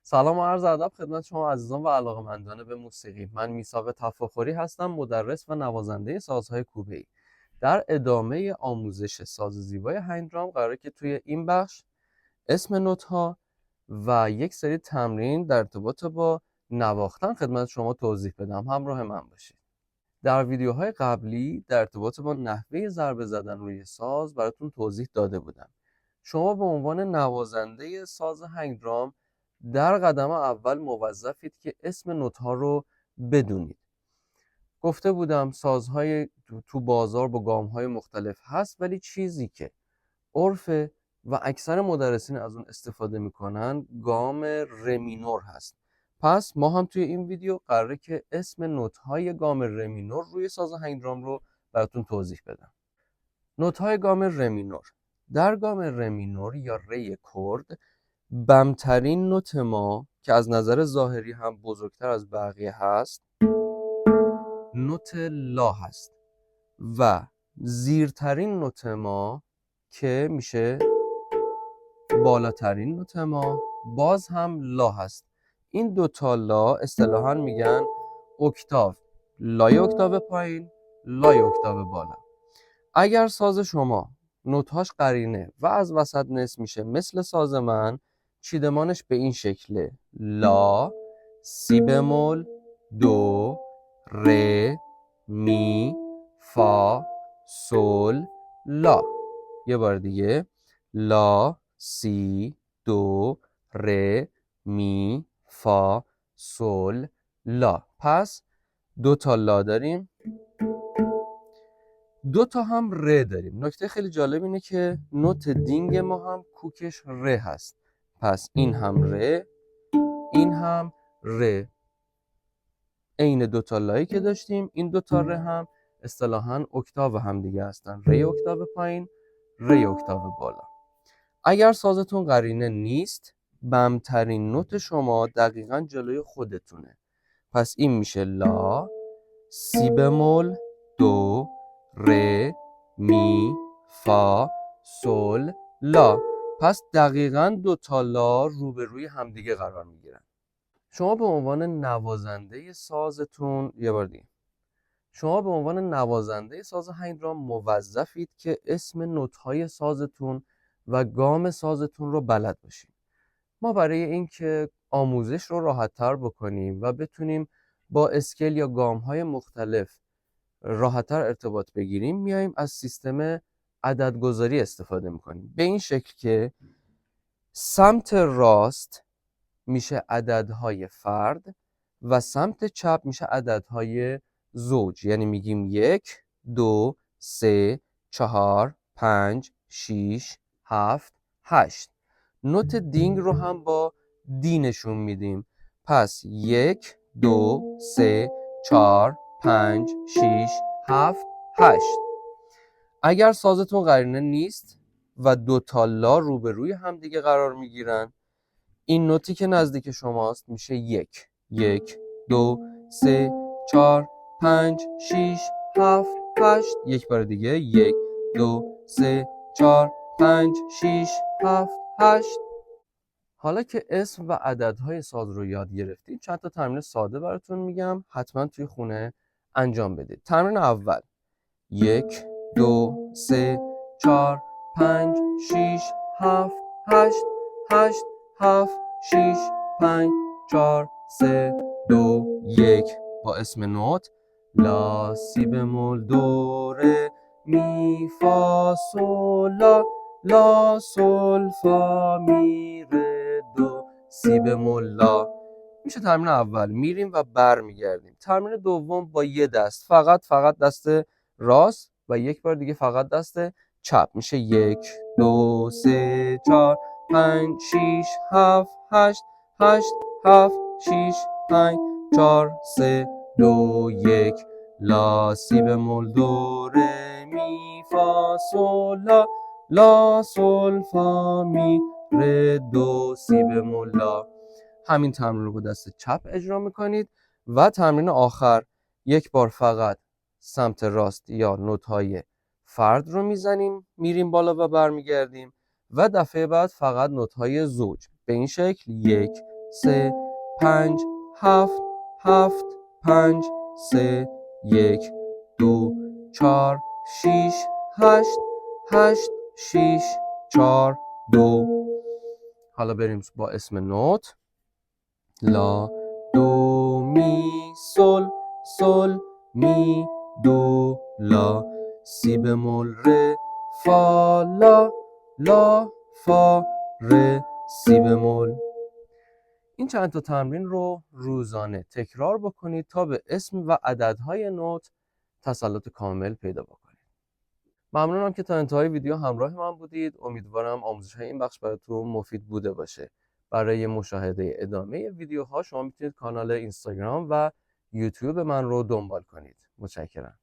سلام و عرض ادب خدمت شما عزیزان و علاقه‌مندان به موسیقی. من میثاق تفاخری هستم، مدرس و نوازنده سازهای کوبه‌ای. در ادامه آموزش ساز زیبای هنگ درام قراره که توی این بخش اسم نوت‌ها و یک سری تمرین در ارتباط با نواختن خدمت شما توضیح بدم. همراه من باشید. در ویدیوهای قبلی در ارتباط با نحوه ضربه زدن روی ساز براتون توضیح داده بودم. شما به عنوان نوازنده ساز هنگ درام در قدم اول موظفید که اسم نوت‌ها رو بدونید. گفته بودم سازهای تو بازار با گام‌های مختلف هست، ولی چیزی که عرف و اکثر مدرسین از اون استفاده میکنن گام ره مینور هست. پس ما هم توی این ویدیو قراره که اسم نوت‌های گام ره مینور روی ساز هنگ درام رو براتون توضیح بدم. نوت‌های گام ره مینور. در گام ره مینور یا ره کرد بمترین نوت ما که از نظر ظاهری هم بزرگتر از بقیه هست نوت لا هست و زیرترین نوت ما که میشه بالاترین نوت ما باز هم لا هست. این دوتا لا اصطلاحاً میگن اکتاو، لای اکتاو پایین، لای اکتاو بالا. اگر ساز شما نوت‌هاش قرینه و از وسط نصف میشه مثل ساز من، چیدمانش به این شکله: لا، سی بمول، دو، ره، می، فا، سول، لا. یه بار دیگه: لا، سی، دو، ره، می، فا، سول، لا. پس دو تا لا داریم، دو تا هم ره داریم. نکته خیلی جالب اینه که نوت دینگ ما هم کوکش ره هست. پس این هم ره، این هم ره. عین دو تا لایی که داشتیم، این دو تا ره هم اصطلاحاً اکتاو هم دیگه هستن: ره اکتاو پایین، ره اکتاو بالا. اگر سازتون قرینه نیست، بمترین نوت شما دقیقاً جلوی خودتونه. پس این میشه لا، سی بمول، دو، ره، می، فا، سول، لا. پس دقیقاً دو تا لا روبروی همدیگه قرار میگیرن. شما به عنوان نوازنده سازتون شما به عنوان نوازنده ساز هنگ درام موظفید که اسم نوت‌های سازتون و گام سازتون رو بلد باشید. ما برای اینکه آموزش رو راحت‌تر بکنیم و بتونیم با اسکیل یا گام‌های مختلف راحت‌تر ارتباط بگیریم، میایم از سیستم عددگذاری استفاده میکنیم. به این شکل که سمت راست میشه عددهای فرد و سمت چپ میشه عددهای زوج. یعنی میگیم 1، 2، 3، 4، 5، 6، 7، 8. نوت دینگ رو هم با دی نشون میدیم. پس 1، 2، 3، 4، 5، 6، 7، 8. اگر سازتون قرینه نیست و دو تا لا روبروی هم دیگه قرار میگیرن، این نوتی که نزدیک شماست میشه 1، 1، 2، 3، 4، 5، 6، 7، 8. یک بار دیگه: 1، 2، 3، 4، 5، 6، 7، 8. حالا که اسم و عددهای ساز رو یاد گرفتید، چند تا تمرین ساده براتون میگم، حتما توی خونه انجام بدید. تمرین اول: 1، 2، 3، 4، 5، 6، 7، 8، 8، 7، 6، 5، 4، 3، 2، 1. با اسم نوت: لا، سی بمول، دو، ره، می، فا، سول، لا، لا، سول، فا، می، ره، دو، سی بمول، لا. میشه تمرین اول. میریم و برمیگردیم. تمرین دوم با یه دست، فقط دست راست و یک بار دیگه فقط دست چپ. میشه 1، 2، 3، 4، 5، 6، 7، 8، 8، 7، 6، 5، 4، 3، 2، 1. لا، سی بمول، دو، ره، می، فا، سول، لا، لا، سول، فا، می، ره، دو، سی بمول، لا. همین تمرین رو با دست چپ اجرا میکنید و تمرین آخر یک بار فقط سمت راست یا نوت‌های فرد رو میزنیم میریم بالا و برمیگردیم و دفعه بعد فقط نوت‌های زوج به این شکل 1 3 5 7 7 5 3 1 2 4 6 8 8 6 4 2. حالا بریم با اسم نوت. لا دو می سل سل می دو لا سی بمول ره فا لا فا ره سی بمول. این چند تا تمرین رو روزانه تکرار بکنید تا به اسم و عددهای نوت تسلط کامل پیدا بکنید. ممنونم که تا انتهای ویدیو همراه من بودید. امیدوارم آموزش‌های این بخش براتون مفید بوده باشه. برای مشاهده ادامه ویدیوها شما میتونید کانال اینستاگرام و یوتیوب من رو دنبال کنید. متشکرم.